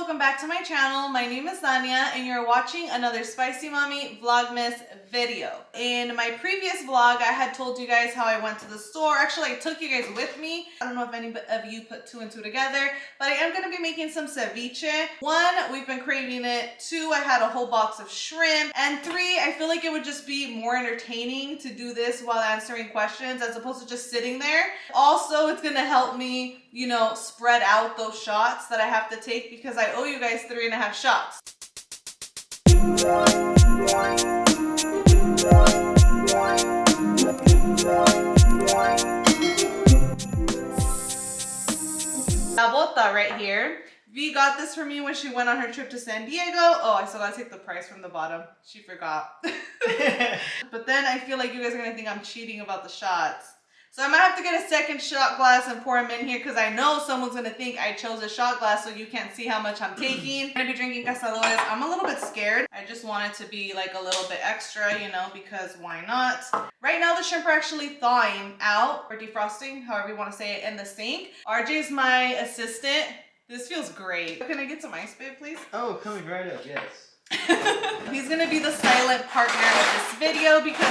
welcome back to my channel. My name is Tanya and you're watching another Spicy Mommy Vlogmas video. In my previous vlog, I had told you guys how I went to the store. Actually, I took you guys with me. I don't know if any of you put two and two together, but I am going to be making some ceviche. One, we've been craving it. Two, I had a whole box of shrimp. And three, I feel like it would just be more entertaining to do this while answering questions as opposed to just sitting there. Also, it's going to help me, you know, spread out those shots that I have to take because I owe you guys 3.5 shots. La bota right here. V got this for me when she went on her trip to San Diego. Oh, I still gotta take the price from the bottom. She forgot. But then I feel like you guys are gonna think I'm cheating about the shots. So I might have to get a second shot glass and pour them in here because I know someone's going to think I chose a shot glass so you can't see how much I'm taking. I'm going to be drinking Cazadores. I'm a little bit scared. I just want it to be like a little bit extra, you know, because why not? Right now the shrimp are actually thawing out or defrosting, however you want to say it, in the sink. RJ's my assistant. This feels great. Can I get some ice, babe, please? Oh, coming right up, yes. He's going to be the silent partner of this video because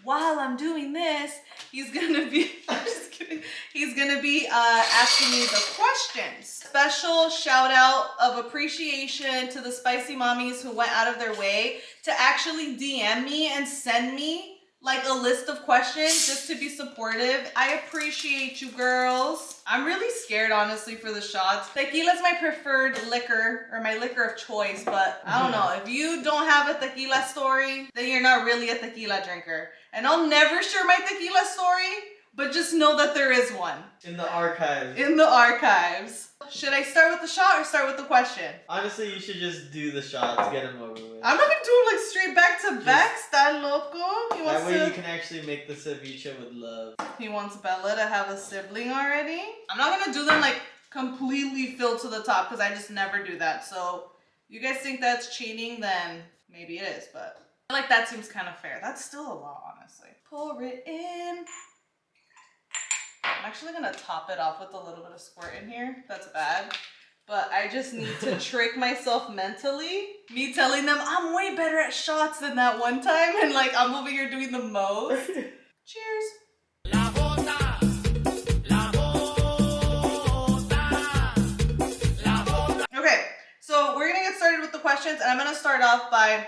while I'm doing this, he's gonna be, I'm just kidding, he's gonna be asking me the questions. Special shout out of appreciation to the Spicy Mommies who went out of their way to actually DM me and send me like a list of questions just to be supportive. I appreciate you girls. I'm really scared honestly for the shots. Tequila is my preferred liquor or my liquor of choice, but I don't know. If you don't have a tequila story, then you're not really a tequila drinker. And I'll never share my tequila story, but just know that there is one. In the archives. In the archives. Should I start with the shot or start with the question? Honestly, you should just do the shots, get them over with. I'm not gonna do them like straight back to back, está loco. That way you can actually make the ceviche with love. He wants Bella to have a sibling already. I'm not gonna do them like completely filled to the top because I just never do that. So you guys think that's cheating, then maybe it is, but I feel like that seems kind of fair. That's still a lot, honestly. Pour it in. I'm actually gonna top it off with a little bit of squirt in here. That's bad. But I just need to trick myself mentally. Me telling them I'm way better at shots than that one time and like I'm over here doing the most. Cheers. La bota, la bota, la bota. Okay, so we're gonna get started with the questions and I'm gonna start off by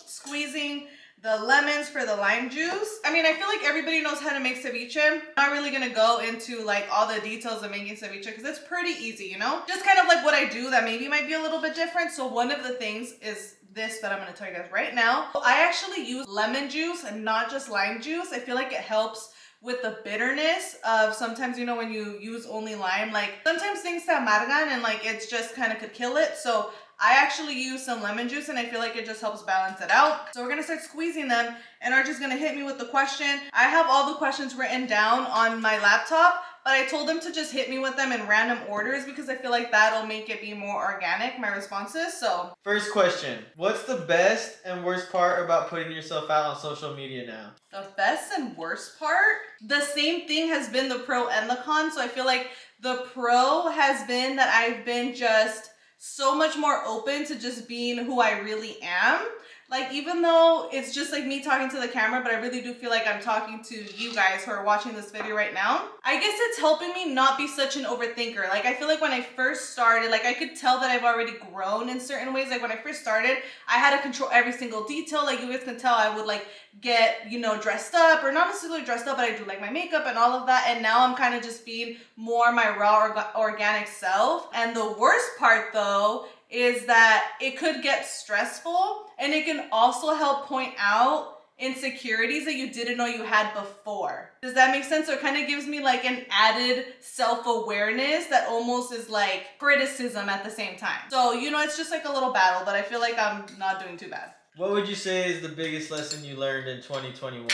squeezing the lemons for the lime juice. I mean, I feel like everybody knows how to make ceviche. I'm not really gonna go into like all the details of making ceviche because it's pretty easy, you know? Just kind of like what I do that maybe might be a little bit different. So one of the things is this that I'm gonna tell you guys right now. I actually use lemon juice and not just lime juice. I feel like it helps with the bitterness of sometimes, you know, when you use only lime, like sometimes things se amargan and like it's just kind of could kill it. So I actually use some lemon juice and I feel like it just helps balance it out. So we're gonna start squeezing them and are just gonna hit me with the question. I have all the questions written down on my laptop, but I told them to just hit me with them in random orders because I feel like that'll make it be more organic, my responses. So first question, what's the best and worst part about putting yourself out on social media now? The best and worst part? The same thing has been the pro and the con. So I feel like the pro has been that I've been just so much more open to just being who I really am. Like, even though it's just like me talking to the camera, but I really do feel like I'm talking to you guys who are watching this video right now. I guess it's helping me not be such an overthinker. Like, I feel like when I first started, like I could tell that I've already grown in certain ways. Like when I first started, I had to control every single detail. Like you guys can tell I would like get, you know, dressed up, or not necessarily dressed up, but I do like my makeup and all of that. And now I'm kind of just being more my raw organic self. And the worst part though, is that it could get stressful and it can also help point out insecurities that you didn't know you had before. Does that make sense? So it kind of gives me like an added self-awareness that almost is like criticism at the same time. So, you know, it's just like a little battle, but I feel like I'm not doing too bad. What would you say is the biggest lesson you learned in 2021?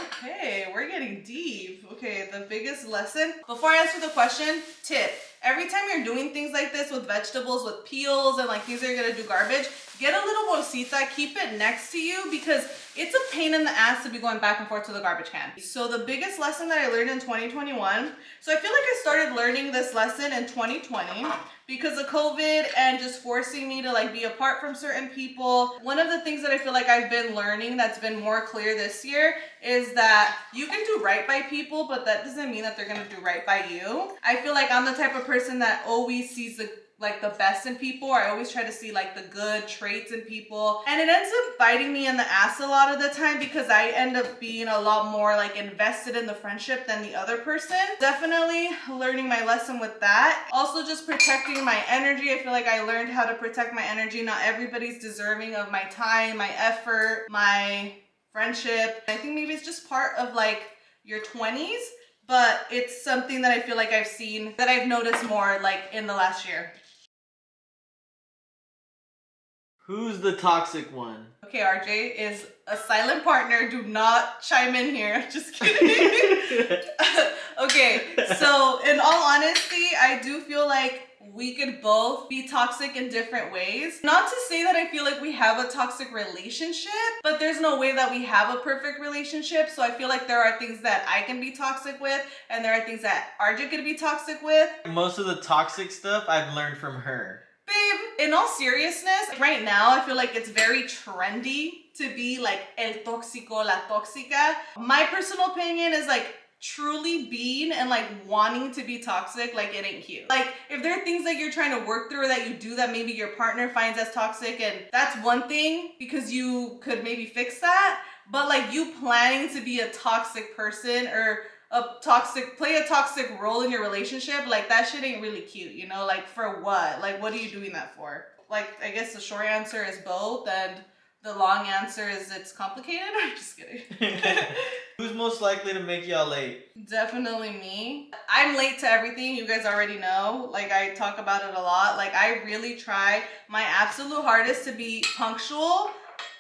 Okay, we're getting deep. Okay, the biggest lesson. Before I answer the question, tip. Every time you're doing things like this with vegetables, with peels, and like things that you're gonna do garbage, get a little bolsita, keep it next to you because it's a pain in the ass to be going back and forth to the garbage can. So the biggest lesson that I learned in 2021, so I feel like I started learning this lesson in 2020 because of COVID and just forcing me to like be apart from certain people. One of the things that I feel like I've been learning that's been more clear this year is that you can do right by people, but that doesn't mean that they're gonna do right by you. I feel like I'm the type of person that always sees the best in people. I always try to see like the good traits in people, and it ends up biting me in the ass a lot of the time because I end up being a lot more like invested in the friendship than the other person. Definitely learning my lesson with that. Also just protecting my energy. I feel like I learned how to protect my energy. Not everybody's deserving of my time, my effort, my friendship. I think maybe it's just part of like your 20s, but it's something that I feel like I've seen, that I've noticed more like in the last year. Who's the toxic one? Okay, RJ is a silent partner. Do not chime in here. Just kidding. Okay, so in all honesty, I do feel like we could both be toxic in different ways. Not to say that I feel like we have a toxic relationship, but there's no way that we have a perfect relationship. So I feel like there are things that I can be toxic with, and there are things that RJ could be toxic with. Most of the toxic stuff I've learned from her. Babe, in all seriousness, right now I feel like it's very trendy to be like el tóxico, la tóxica. My personal opinion is like truly being and like wanting to be toxic, like it ain't cute. Like if there are things that you're trying to work through or that you do that maybe your partner finds as toxic, and that's one thing because you could maybe fix that, but like you planning to be a toxic person or play a toxic role in your relationship, like that shit ain't really cute, you know? Like for what? Like what are you doing that for? Like I guess the short answer is both, and the long answer is it's complicated. I'm just kidding. Who's most likely to make y'all late? Definitely me. I'm late to everything, you guys already know. Like I talk about it a lot. Like I really try my absolute hardest to be punctual.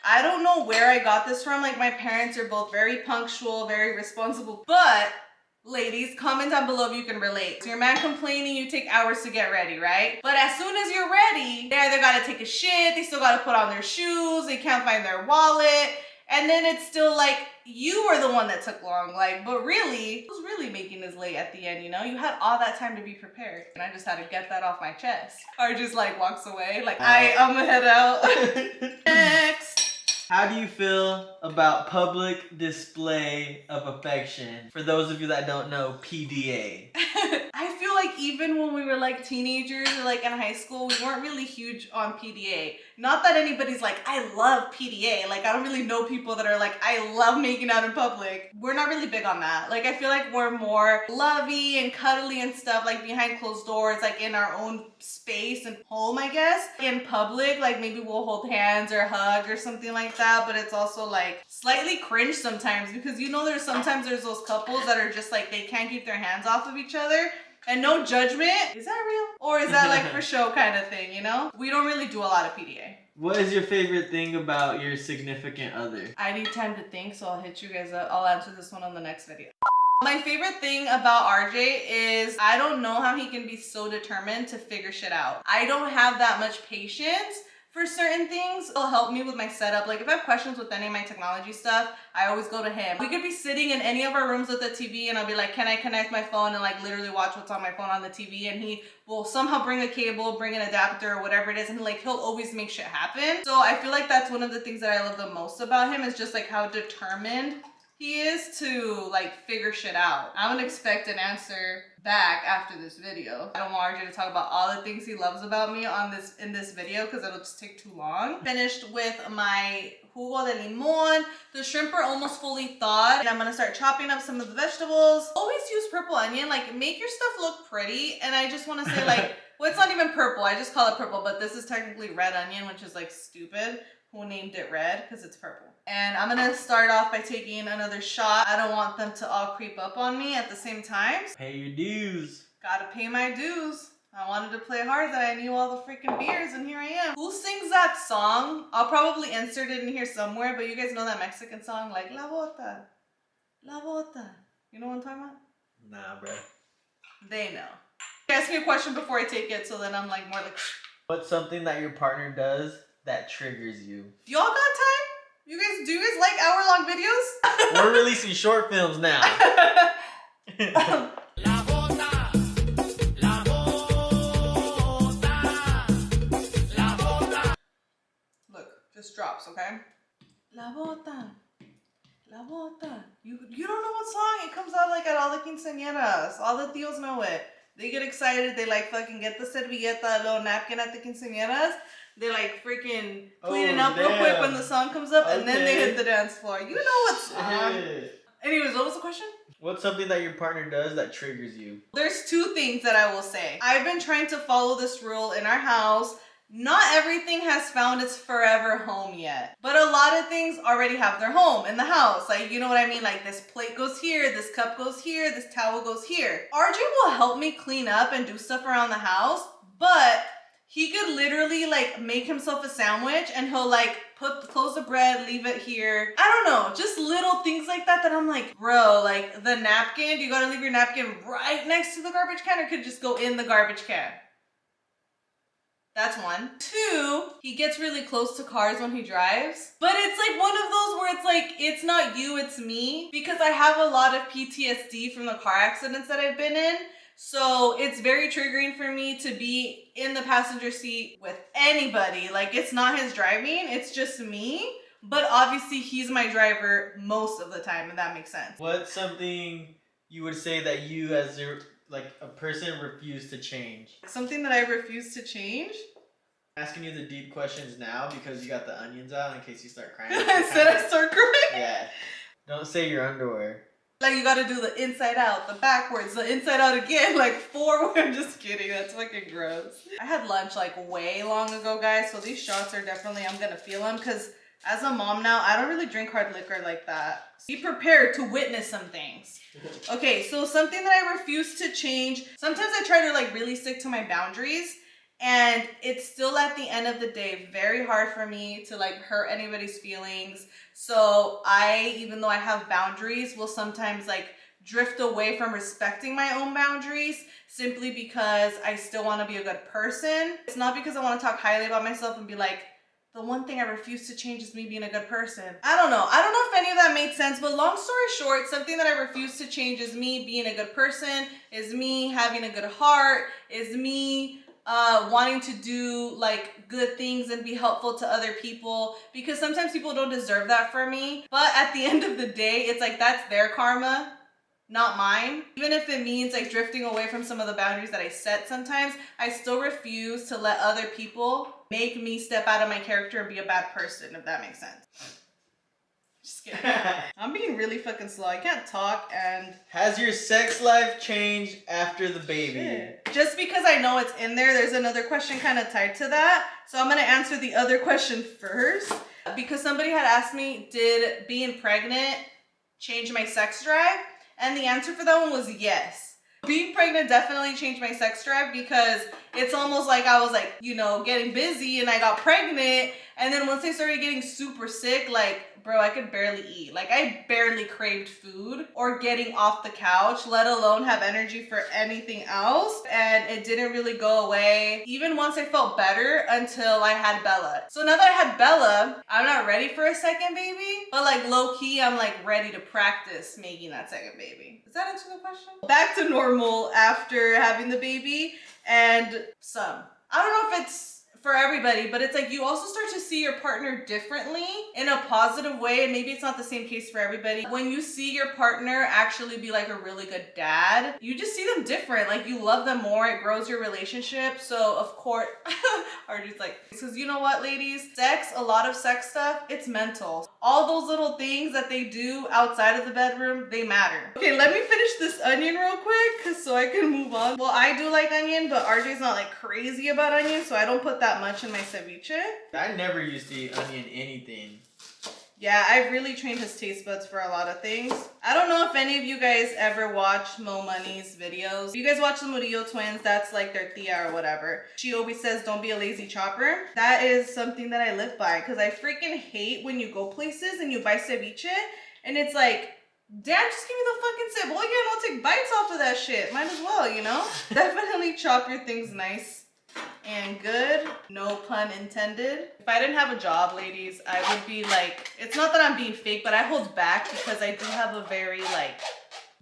I don't know where I got this from. Like my parents are both very punctual, very responsible, but ladies, comment down below if you can relate. So your man complaining, you take hours to get ready, right? But as soon as you're ready, they either gotta take a shit, they still gotta put on their shoes, they can't find their wallet, and then it's still like, you were the one that took long. Like, but really, who's really making this late at the end, you know? You had all that time to be prepared. And I just had to get that off my chest. Or just like walks away, like, I'm gonna head out. Next. How do you feel about public display of affection? For those of you that don't know, PDA. I feel like even when we were like teenagers or like in high school, we weren't really huge on PDA. Not that anybody's like, I love PDA. Like I don't really know people that are like, I love making out in public. We're not really big on that. Like I feel like we're more lovey and cuddly and stuff like behind closed doors, like in our own space and home, I guess. In public, like maybe we'll hold hands or hug or something like that, but it's also like slightly cringe sometimes because you know sometimes there's those couples that are just like they can't keep their hands off of each other. And no judgment, is that real? Or is that like for show kind of thing, you know? We don't really do a lot of PDA. What is your favorite thing about your significant other? I need time to think, so I'll hit you guys up. I'll answer this one on the next video. My favorite thing about RJ is I don't know how he can be so determined to figure shit out. I don't have that much patience for certain things. It'll help me with my setup. Like if I have questions with any of my technology stuff, I always go to him. We could be sitting in any of our rooms with the TV and I'll be like, can I connect my phone and like literally watch what's on my phone on the TV? And he will somehow bring a cable, bring an adapter or whatever it is. And like, he'll always make shit happen. So I feel like that's one of the things that I love the most about him is just like how determined he is to like figure shit out. I would expect an answer back after this video. I don't want RJ to talk about all the things he loves about me in this video because it'll just take too long. Finished with my jugo de limon. The shrimp are almost fully thawed and I'm gonna start chopping up some of the vegetables. Always use purple onion, like make your stuff look pretty. And I just want to say like, well, it's not even purple, I just call it purple, but this is technically red onion, which is like stupid. Who named it red? Because it's purple. And I'm gonna start off by taking another shot. I don't want them to all creep up on me at the same time. Pay your dues. Gotta pay my dues. I wanted to play hard that I knew all the freaking beers and here I am. Who sings that song? I'll probably insert it in here somewhere, but you guys know that Mexican song like La Bota, La Bota. You know what I'm talking about? Nah, bro. They know. Ask me a question before I take it so then I'm like more like What's something that your partner does that triggers you? Y'all got time? Do you guys like hour-long videos? We're releasing short films now. drops, okay? La bota. La bota. You don't know what song? It comes out like at all the quinceañeras. All the tios know it. They get excited. They like fucking get the servilleta, a little napkin at the quinceañeras. They like freaking cleaning up real quick when the song comes up, and then they hit the dance floor. You know what song? Anyways, what was the question? What's something that your partner does that triggers you? There's two things that I will say. I've been trying to follow this rule in our house. Not everything has found its forever home yet, but a lot of things already have their home in the house. Like, you know what I mean? Like this plate goes here, this cup goes here, this towel goes here. RJ will help me clean up and do stuff around the house, but he could literally like make himself a sandwich and he'll like close the bread, leave it here. I don't know, just little things like that I'm like, bro, like the napkin, you gotta leave your napkin right next to the garbage can, or could it just go in the garbage can? That's one. Two, he gets really close to cars when he drives. But it's like one of those where it's like, it's not you, it's me. Because I have a lot of PTSD from the car accidents that I've been in. So it's very triggering for me to be in the passenger seat with anybody. Like, it's not his driving, it's just me. But obviously he's my driver most of the time, if that makes sense. What's something you would say that you as a person refuse to change? Something that I refuse to change? I'm asking you the deep questions now because you got the onions out in case you start crying. Instead I start crying? Yeah. Don't say your underwear. Like, you gotta do the inside out, the backwards, the inside out again, like forward. I'm just kidding, that's fucking gross. I had lunch like way long ago, guys, so these shots are definitely, I'm gonna feel them, because as a mom now, I don't really drink hard liquor like that. Be prepared to witness some things. Okay, so something that I refuse to change, sometimes I try to like really stick to my boundaries, and it's still at the end of the day very hard for me to like hurt anybody's feelings. So I, even though I have boundaries, will sometimes like drift away from respecting my own boundaries simply because I still want to be a good person. It's not because I want to talk highly about myself and be like, the one thing I refuse to change is me being a good person. I don't know if any of that made sense, but long story short, something that I refuse to change is me being a good person, is me having a good heart, is me wanting to do like good things and be helpful to other people, because sometimes people don't deserve that for me. But at the end of the day, it's like that's their karma, not mine. Even if it means like drifting away from some of the boundaries that I set sometimes, I still refuse to let other people make me step out of my character and be a bad person, if that makes sense. Just kidding. I'm being really fucking slow. I can't talk. And has your sex life changed after the baby? Shit. Just because I know it's in there, there's another question kind of tied to that. So I'm gonna answer the other question first, because somebody had asked me, did being pregnant change my sex drive? And the answer for that one was yes. Being pregnant definitely changed my sex drive, because it's almost like I was like, you know, getting busy and I got pregnant. And then once I started getting super sick, like, bro, I could barely eat. Like, I barely craved food or getting off the couch, let alone have energy for anything else. And it didn't really go away, even once I felt better, until I had Bella. So now that I had Bella, I'm not ready for a second baby, but like low key, I'm like ready to practice making that second baby. Does that answer the question? Back to normal after having the baby, and some. I don't know if it's for everybody, but it's like you also start to see your partner differently in a positive way, and maybe it's not the same case for everybody. When you see your partner actually be like a really good dad, you just see them different. Like, you love them more, it grows your relationship. So of course, Arju's like, because you know what, ladies, sex, a lot of sex stuff, it's mental. All those little things that they do outside of the bedroom, they matter. Okay, let me finish this onion real quick so I can move on. Well, I do like onion, but RJ's not like crazy about onion, so I don't put that much in my ceviche. I never used to eat onion anything. Yeah, I've really trained his taste buds for a lot of things. I don't know if any of you guys ever watch Mo Money's videos. If you guys watch the Murillo twins, that's like their tia or whatever. She always says, don't be a lazy chopper. That is something that I live by, because I freaking hate when you go places and you buy ceviche and it's like, Dad, just give me the fucking cebolla and I'll take bites off of that shit. Might as well, you know? Definitely chop your things nice and good, no pun intended. If I didn't have a job, ladies, I would be like, it's not that I'm being fake, but I hold back because I do have a very like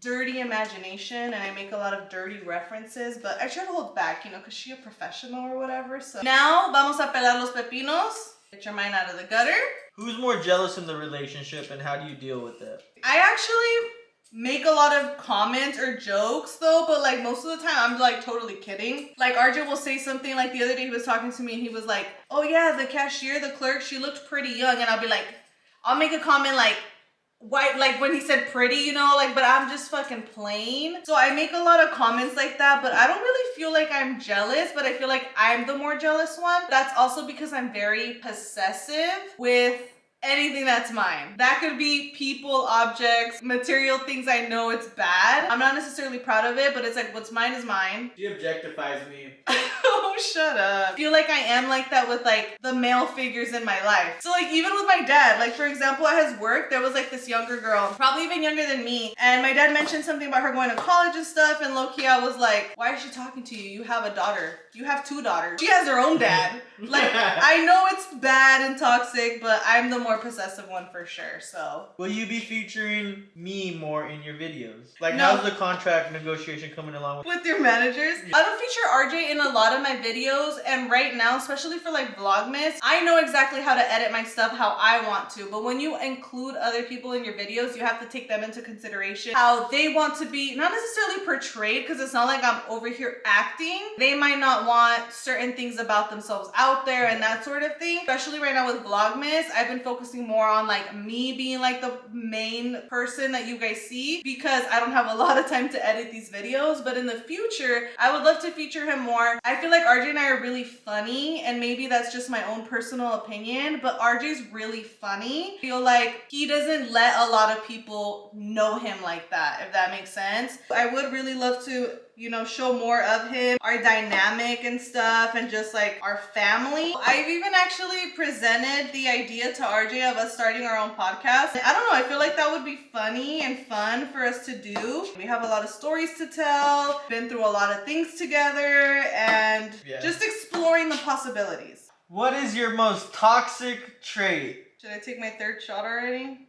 dirty imagination and I make a lot of dirty references, but I try to hold back, you know, because she's a professional or whatever. So now vamos a pelar los pepinos. Get your mind out of the gutter. Who's more jealous in the relationship and how do you deal with it? I actually make a lot of comments or jokes though, but like most of the time I'm like totally kidding. Like RJ will say something, like the other day he was talking to me and he was like, oh yeah, the cashier, the clerk, she looked pretty young. And I'll be like, I'll make a comment like, why, like when he said pretty, you know, like, but I'm just fucking plain. So I make a lot of comments like that, but I don't really feel like I'm jealous, but I feel like I'm the more jealous one. That's also because I'm very possessive with anything that's mine. That could be people, objects, material things I know it's bad. I'm not necessarily proud of it, but it's like what's mine is mine. She objectifies me. Oh, shut up. I feel like I am like that with like the male figures in my life. So like even with my dad, like for example at his work, there was like this younger girl, probably even younger than me. And my dad mentioned something about her going to college and stuff. And low-key I was like, why is she talking to you? You have a daughter. You have 2 daughters. She has her own dad. Like I know it's bad and toxic, but I'm the more possessive one for sure. So will you be featuring me more in your videos? Like no. how's the contract negotiation coming along with your managers? I don't feature RJ in a lot of my videos, and right now, especially for like Vlogmas, I know exactly how to edit my stuff how I want to, but when you include other people in your videos, you have to take them into consideration, how they want to be, not necessarily portrayed, because it's not like I'm over here acting. They might not want certain things about themselves out there and that sort of thing. Especially right now with Vlogmas, I've been focusing more on like me being like the main person that you guys see, because I don't have a lot of time to edit these videos. But in the future, I would love to feature him more. I feel like RJ and I are really funny, and maybe that's just my own personal opinion, but RJ's really funny. I feel like he doesn't let a lot of people know him like that, if that makes sense. I would really love to, you know, show more of him, our dynamic and stuff, and just like our family. I've even actually presented the idea to RJ of us starting our own podcast. I don't know, I feel like that would be funny and fun for us to do. We have a lot of stories to tell, been through a lot of things together, and just exploring the possibilities. What is your most toxic trait? Should I take my 3rd shot already?